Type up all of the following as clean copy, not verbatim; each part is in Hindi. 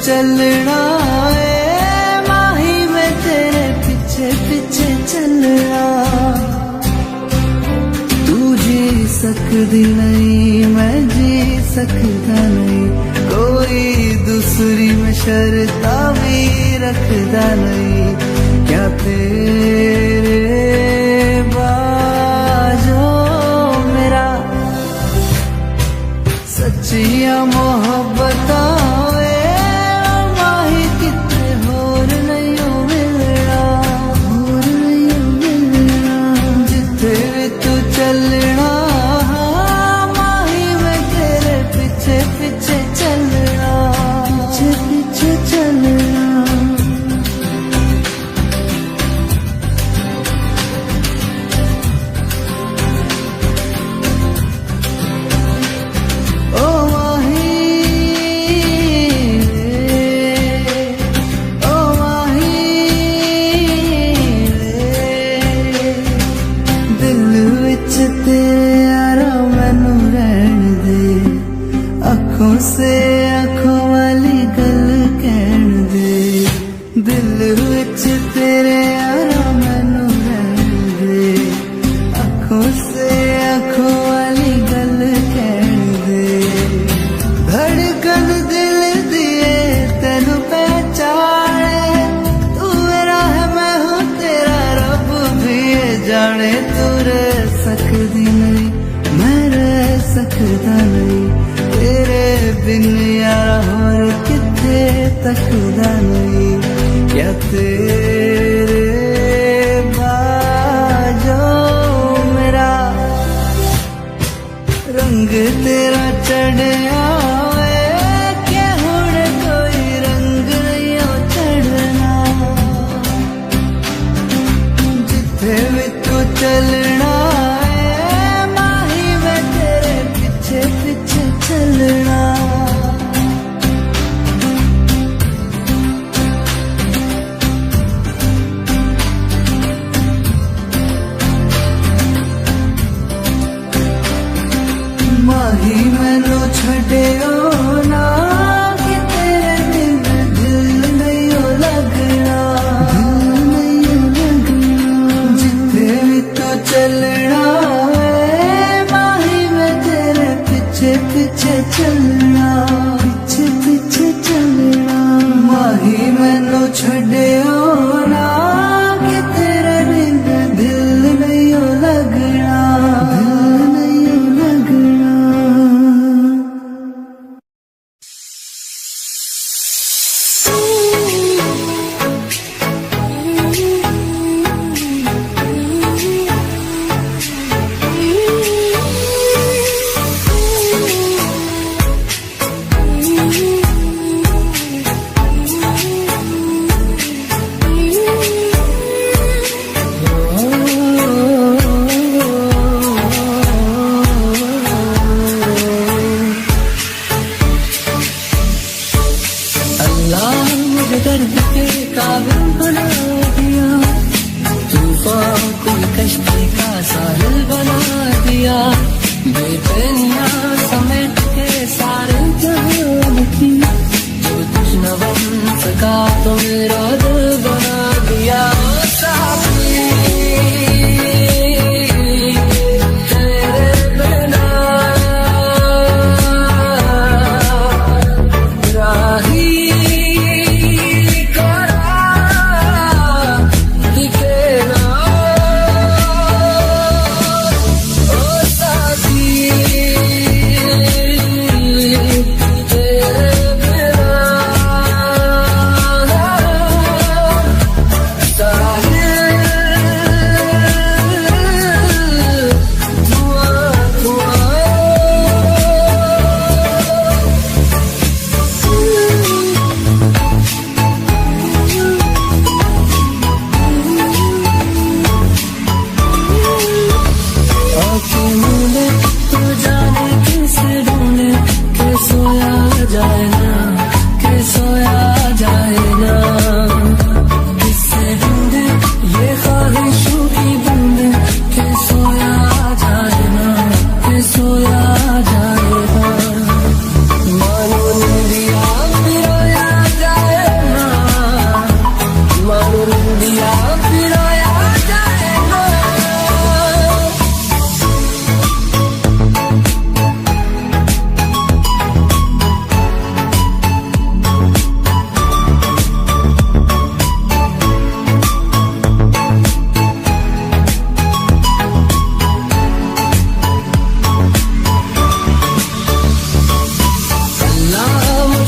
चलना है माही मैं तेरे पीछे पीछे चलना। तू जी सकती नहीं मैं जी सकता नहीं, कोई दूसरी में शर्ता भी रखता नहीं। क्या तेरे बाजो मेरा सच्चिया मोहब्बत चलना माही मैं तेरे पीछे पीछे चलना, पीछे पीछे चलना। ओ माही ओ माही दिल विच तेरे यारा मैनू रहन दे, अखों से अखों वाली गल कहन दे। दिल विच तेरे यारा मैनू रहन दे, अखों से अखों वाली गल कहन दे। धड़कन दिल दिए तेनू पहचाने, तू मेरा है मैं हूँ तेरा रब भी जाने। तू रह सकती नहीं मैं रह सकता नहीं, तेरे बिन यारा होर किथे तकदा नहीं। क्या तेरे बाजो मेरा रंग तेरा चढ़या क्या हुण कोई रंग नहीं चढ़ना। जिथे भी तू चलना है माही मैं तेरे पीछे पीछे चलना। माही मैनू छड्डियो ना कि तेरे बिन दिल नहीं लगना, दिल नहीं लगना। जिथे भी तू चलना है माही मैं तेरे पीछे पीछे चलना, पीछे पीछे चलना। माही मैनू छड्डियो ना कि तेरे बिन दिल नहीं लगना, दिल नहीं लगना। दर्द के काबिल बना दिया, तूफान को कश्ती का साहिल बना दिया। बेचैनियां समेट के सारे जहान की, जो तुझ न बन सका तो मेरा दिल बना दिया। तेरे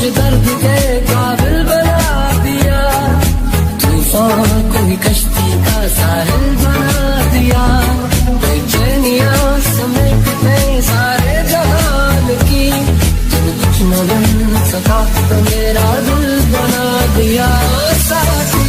मुझे दर्द के काबिल बना दिया, तूफान को ही कश्ती का साहिल बना दिया, बेचैनियां समेट गए सारे जहान की, जब कुछ न बन सका तो मेरा दिल बना दिया। साथी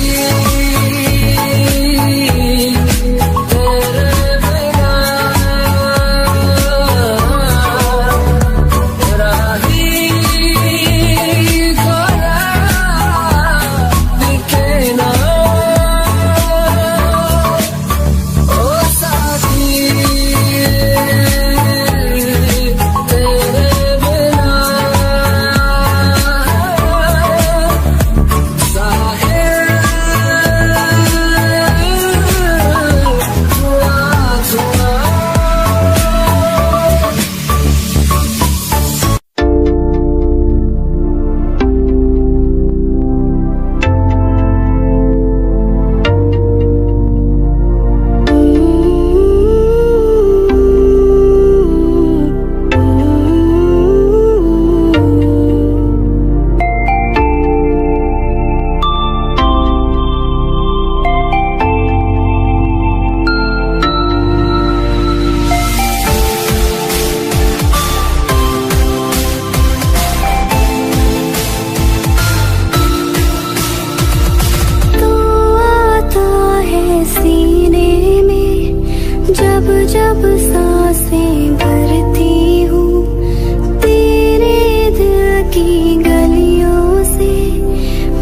जब सांसें भरती हूँ तेरे दिल की गलियों से,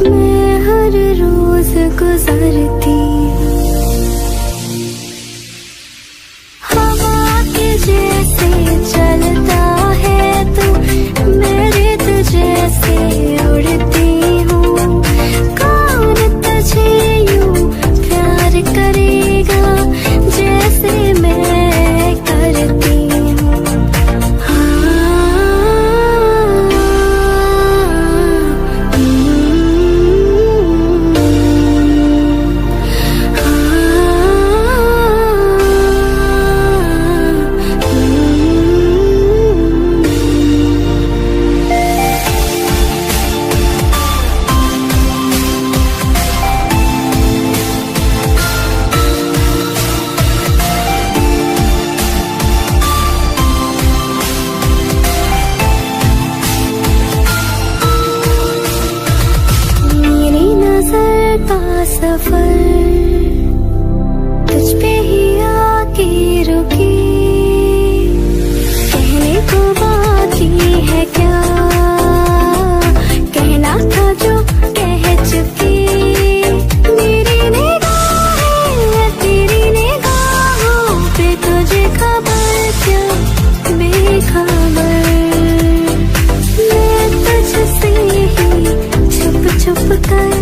मैं हर रोज गुजरती हवा के जैसे चलता है तू, मैं रेत जैसे उड़ती हूँ, कौन तुझे यूं प्यार करेगा जैसे मैं करती हूँ। सफर तुझ पे ही आके रुकी, कहने को बाकी है क्या, कहना था जो कह चुकी, मेरी निगाहें तेरी निगाहों पे तुझे खबर क्या बेखबर, मैं तुझसे ही छुप छुप कर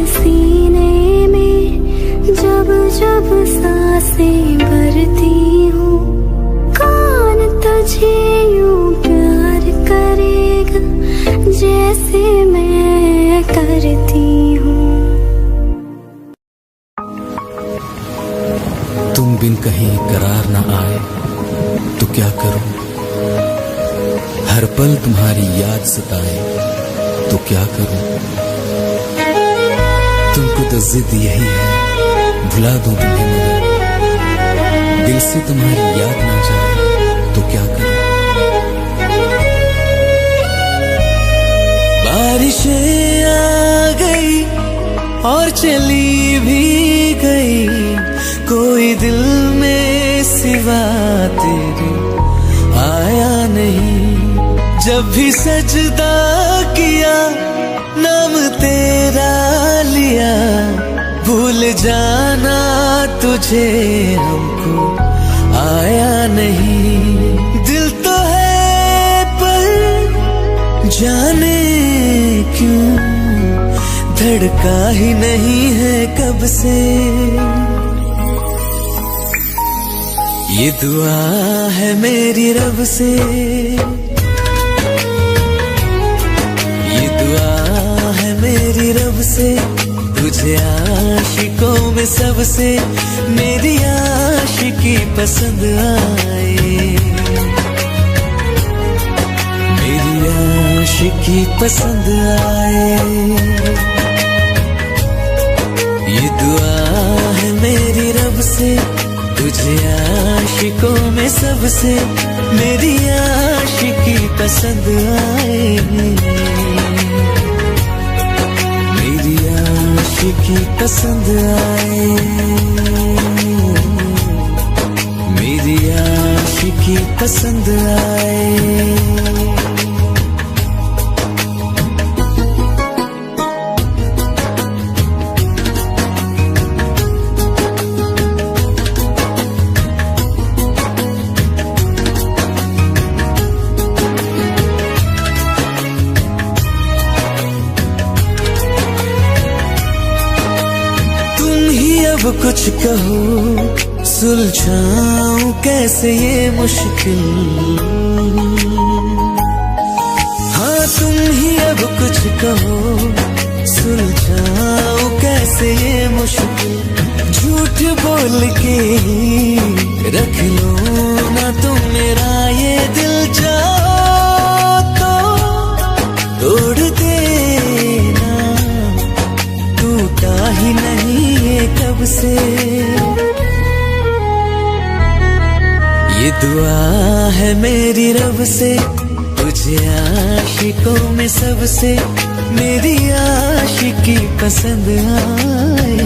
सीने में जब जब सांसें भरती हूँ, कौन तुझे यूं प्यार करेगा जैसे मैं करती हूँ। तुम बिन कहीं करार न आए तो क्या करूं, हर पल तुम्हारी याद सताए तो क्या करूं, तुमको तो जिद यही है भुला दूं तुम्हें, मगर दिल से तुम्हारी याद ना जाए तो क्या करूं। बारिशें आ गई और चली भी गई, कोई दिल में सिवा सिवा तेरे आया नहीं। जब भी सजदा किया नाम तेरा लिया, भूल जाना तुझे हमको आया नहीं। दिल तो है पर जाने क्यों धड़का ही नहीं है कब से। ये दुआ है मेरी रब से, ये दुआ है मेरी रब से, तुझे आशिकों में सबसे मेरी आशिकी पसंद आए, मेरी आशिकी पसंद आए। ये दुआ है मेरी रब से, तुझे आशिकों में सबसे मेरी आशिकी पसंद आए, मेरी आशिकी पसंद आए, मेरी आशिकी पसंद आए। अब कुछ कहो सुलझाऊं कैसे ये मुश्किल, हाँ तुम ही अब कुछ कहो सुलझाऊं कैसे ये मुश्किल। झूठ बोल के रख लो ना तुम मेरा ये दिल, जाओ तो तोड़ देना, टूटा ही नहीं ये कब से। ये दुआ है मेरी रब से, तुझे आशिकों में सबसे मेरी आशिकी पसंद आए,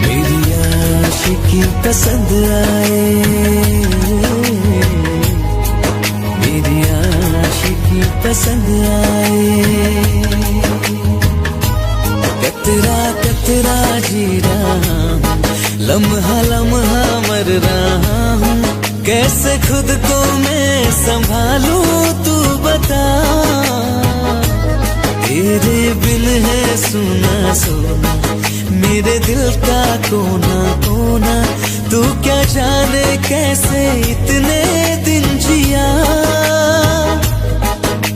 मेरी आशिकी पसंद आए, मेरी आशिकी पसंद आए। कतरा कतरा जी रहा हूँ, लम्हा लम्हा मर रहा हूँ, कैसे खुद को मैं संभालूं तू बता। तेरे बिन है सुना सुना मेरे दिल का कोना कोना, तू क्या जाने कैसे इतने दिन जिया,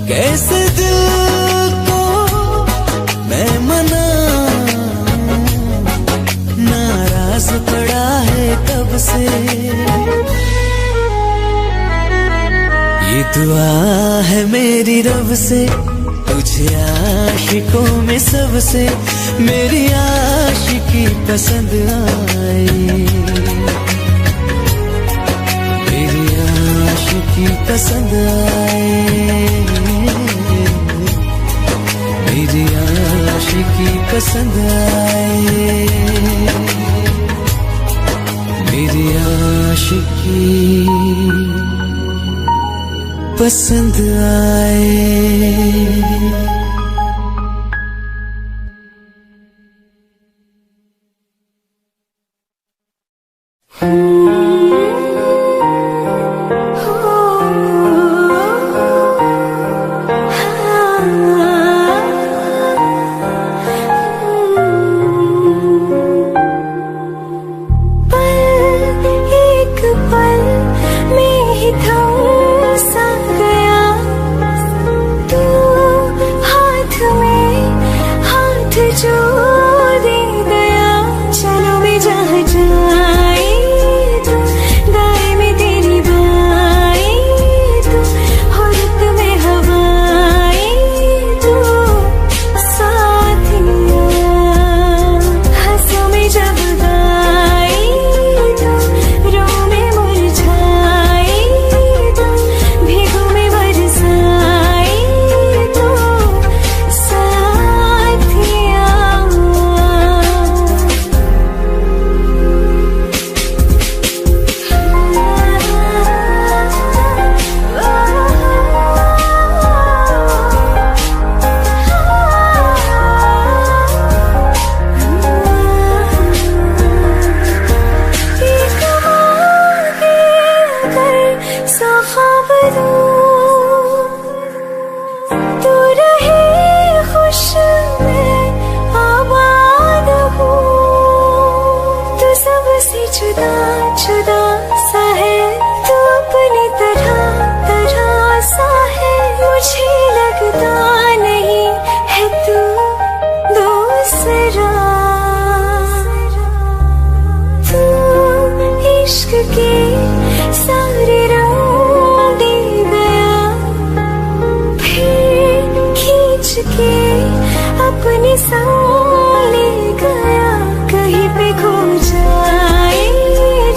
कैसे दिल को मैं मना, नाराज पड़ा है कब से। ये दुआ है मेरी रब से, तुझे आशिकों में सबसे मेरी आशिकी पसंद आए, मेरी आशिकी पसंद आए, मेरी आशिकी पसंद आए, मेरी आशिकी पसंद आए। के सारे रंग दे गया, फिर खींच के अपने संग ले गया। कहीं पे खो जाए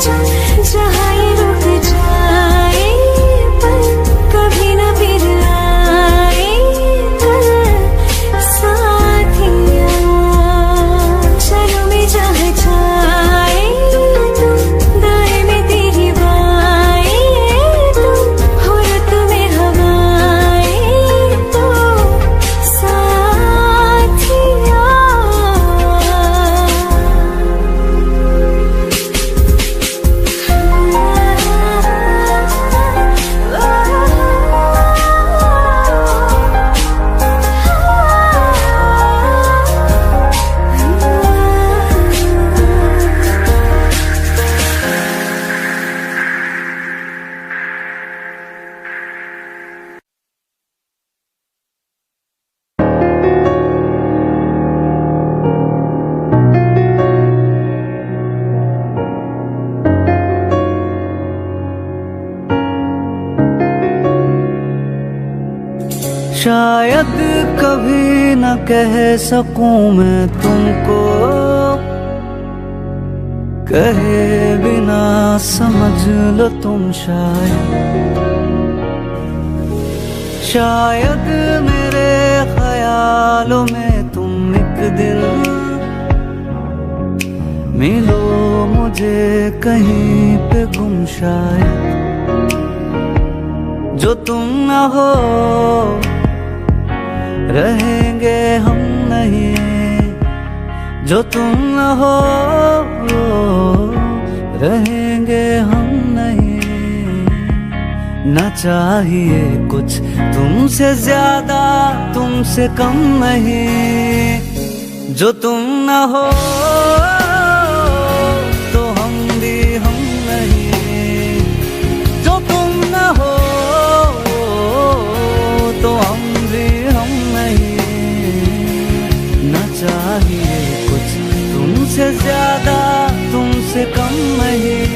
जो जहाँ ये रुक जाए, पर कभी न फिर आए पल साथिया। चलो मैं जहाँ जाए तुम, दाएं में तेरी बाएं तुम, हो रत में हवाएं तो साथिया। शायद कभी न कह सकूं मैं तुमको, कहे बिना समझ लो तुम शायद मेरे ख्यालों में तुम एक दिन मिलो मुझे कहीं पे गुम। शायद जो तुम न हो रहेंगे हम नहीं, जो तुम न हो रहेंगे हम नहीं। न चाहिए कुछ तुमसे ज्यादा तुमसे कम नहीं। जो तुम न हो तो हम भी हम नहीं, जो तुम न हो तो हम भी हम नहीं। न चाहिए कुछ तुमसे ज्यादा तुमसे कम नहीं।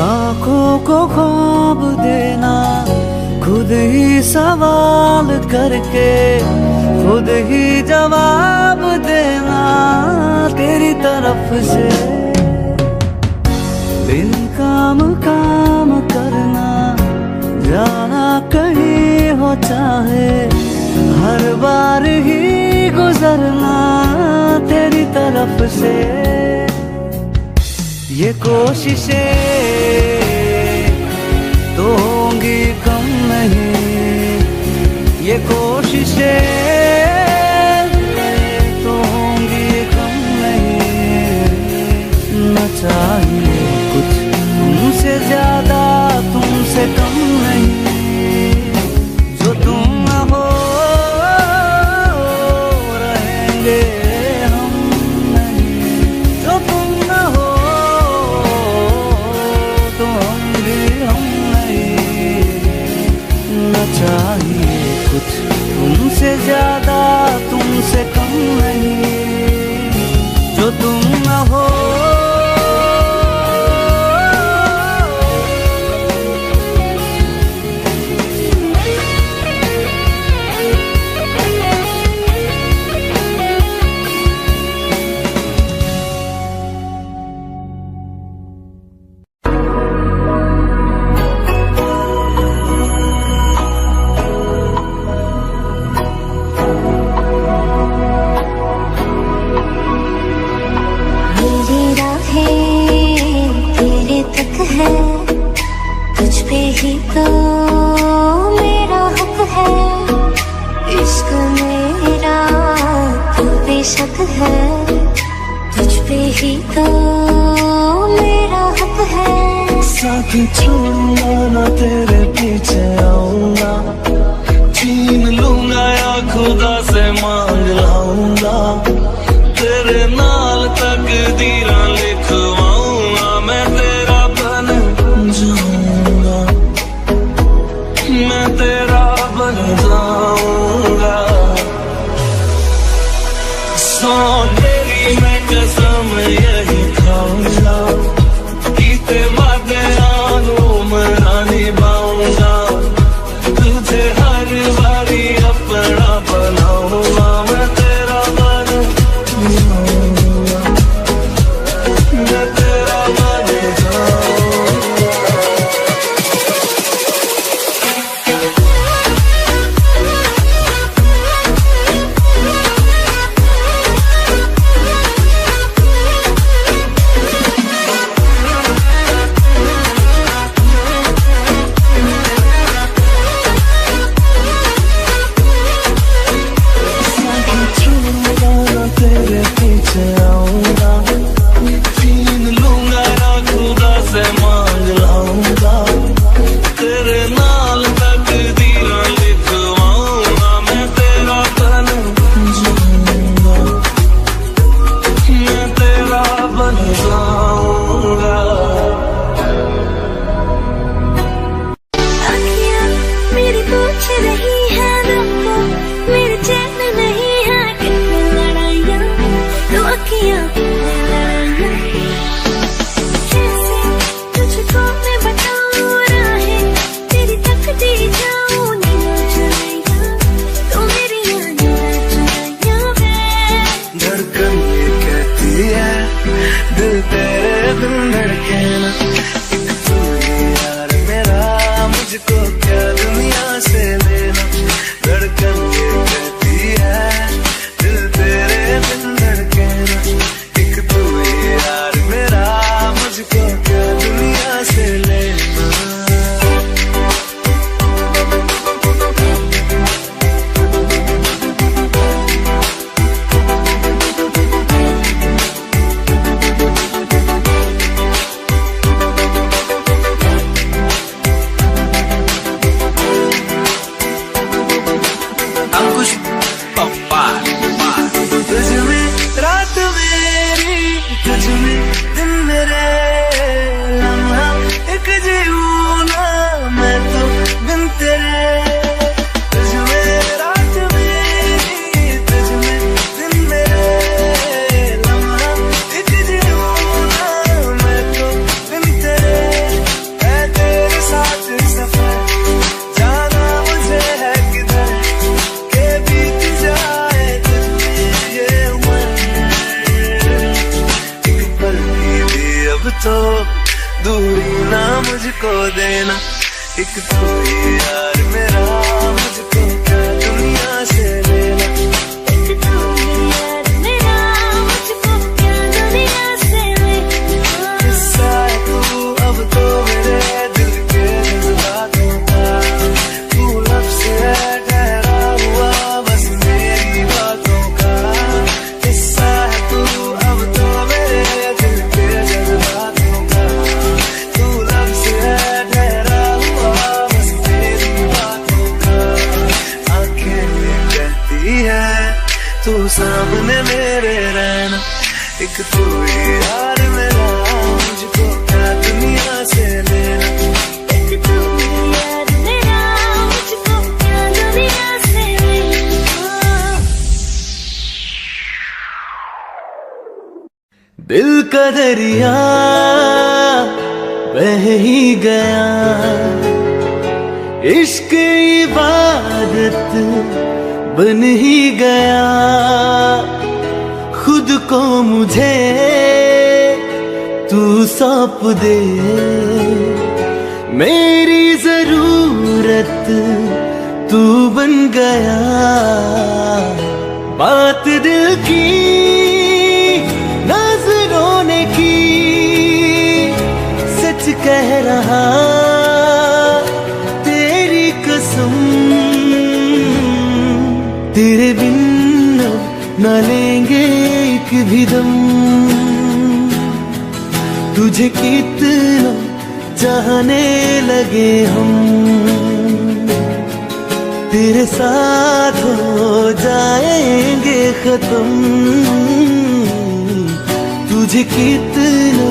आँखों को ख्वाब देना, खुद ही सवाल करके खुद ही जवाब देना तेरी तरफ से। बिन काम करना, जाना कहीं हो चाहे, हर बार ही गुजरना तेरी तरफ से। ये कोशिशें तो होंगी कम नहीं, ये कोशिशें तो होंगी कम नहीं। न चाहिए कुछ तुमसे ज्यादा तुमसे कम नहीं। जो तुम न हो रहेंगे हम नहीं, जो तुम न हो तो हम भी हम नहीं। न चाहिए कुछ तुमसे ज्यादा तुमसे कम नहीं। जो तुम न हो तुझ पे ही तो मेरा हक है। इश्क मेरा तो बेशक है, तुझ पे ही तो मेरा हक है। साथ छोड़ूंगा ना तेरे पीछे आऊंगा, छीन लूंगा या खुदा से मांग लाऊंगा। तेरे नाल तकदीरां लिखवाऊंगा, मैं तेरा बन जाऊंगा। तेरे पीछे आऊंगा, छीन लूंगा या खुदा से मांग लाऊंगा, तेरे नाल तकदीर लिखवाऊंगा, मैं तेरा बन जाऊंगा, मैं तेरा बन जाऊंगा। अखियाँ मेरी पूछ रही है तुमको, मेरे चैन नहीं है कितनी लड़ाइयाँ, तो अखियाँ लड़ाइयाँ कैसे तुझको मैं बताऊँ राहें, तेरी तकती जाऊँ नीला चुराइयाँ, तो मेरी नीला चुराइयाँ वे। धड़कन ये कहती है दिल तेरे बिन धड़के ना, एक तू ही यार मेरा, मुझको क्या दुनिया से लेना। धड़कन ये कहती है दिल तेरे बिन धड़के ना, एक तू ही यार मेरा, मुझको क्या दुनिया से लेना। अंकुश पप्पा, तुझ में रात मेरी, तुझ में दिन मेरे, लम्हा एक जीऊँ ना मैं तो बिन तेरे। तुझ में रात मेरी, तुझ में दिन मेरे, लम्हा एक जीऊँ ना मैं तो बिन तेरे। है तेरे साथ सफर, जाना मुझे है किधर, के बीत जाए तुझमें ये उम्र। एक पल की भी अब तो दूरी ना मुझको देना, एक तू ही यार मेरा, मुझको क्या दुनिया से लेना। एक तू ही यार मेरा, मुझको क्या दुनिया से लेना। हिस्सा है तू अब तो मेरे दिल के जज्बातों का, तू लफ्ज़ है ठहरा हुआ बस मेरी बातों का। हिस्सा है तू अब तो मेरे दिल के जज्बातों का, तू लफ्ज़ है ठहरा हुआ बस मेरी बातों का। आंखें ये कहती है तू सामने मेरे रहना, एक तू ही यार मेरा, मुझको क्या दुनिया से लेना। एक तू ही यार मेरा, मुझको क्या दुनिया से लेना। दिल का दरिया बह ही गया, इश्क इबादत बन ही गया, खुद को मुझे तू सौंप दे, मेरी जरूरत तू बन गया। बात दिल की नजरों ने की, सच कह रहा तेरी कसम, तेरे बिन न लेंगे एक भी दम। तुझे कितना चाहने लगे हम, तेरे साथ हो जाएंगे खत्म। तुझे कितना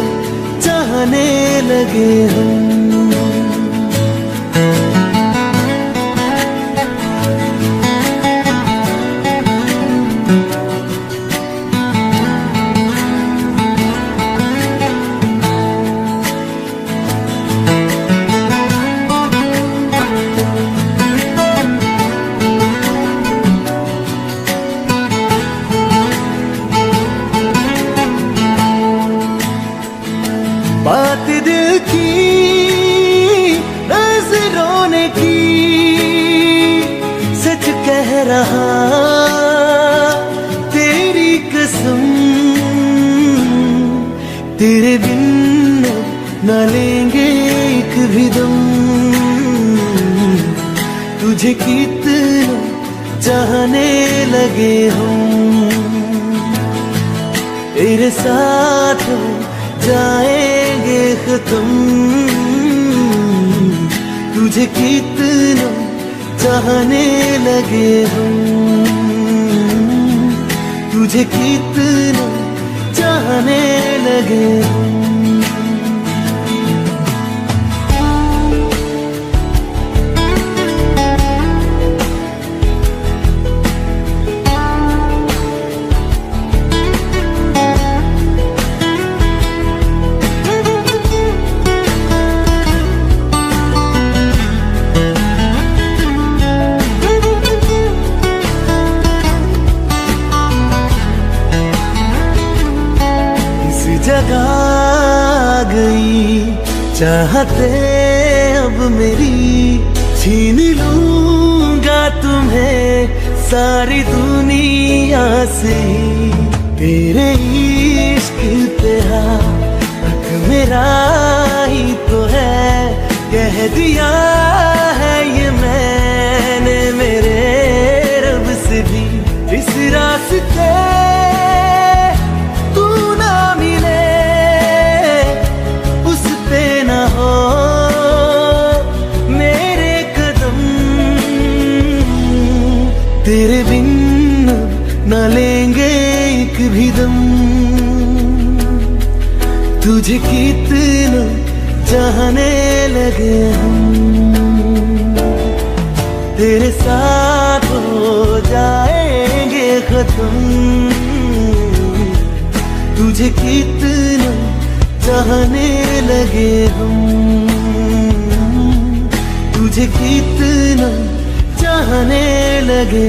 चाहने लगे हम। दिल की नजरों ने की, सच कह रहा तेरी कसम, तेरे बिन न लेंगे एक भी दम। तुझे कितना चाहने लगे हम, तेरे साथ जाएंगे खत्म। तुझे कितना चाहने लगे हम, तुझे कितना चाहने लगे हम। जगा गई चाहते अब मेरी, छीन लूंगा तुम्हें सारी दुनिया से। तेरे इश्क पे हक मेरा ही तो है, कह दिया है ये मैंने मेरे रब से भी। इस रास्ते तेरे बिन न लेंगे एक भी दम। तुझे कितना चाहने लगे हम, तेरे साथ हो जाएंगे खत्म। तुझे कितना चाहने लगे हम, तुझे कितना चाहने लगे।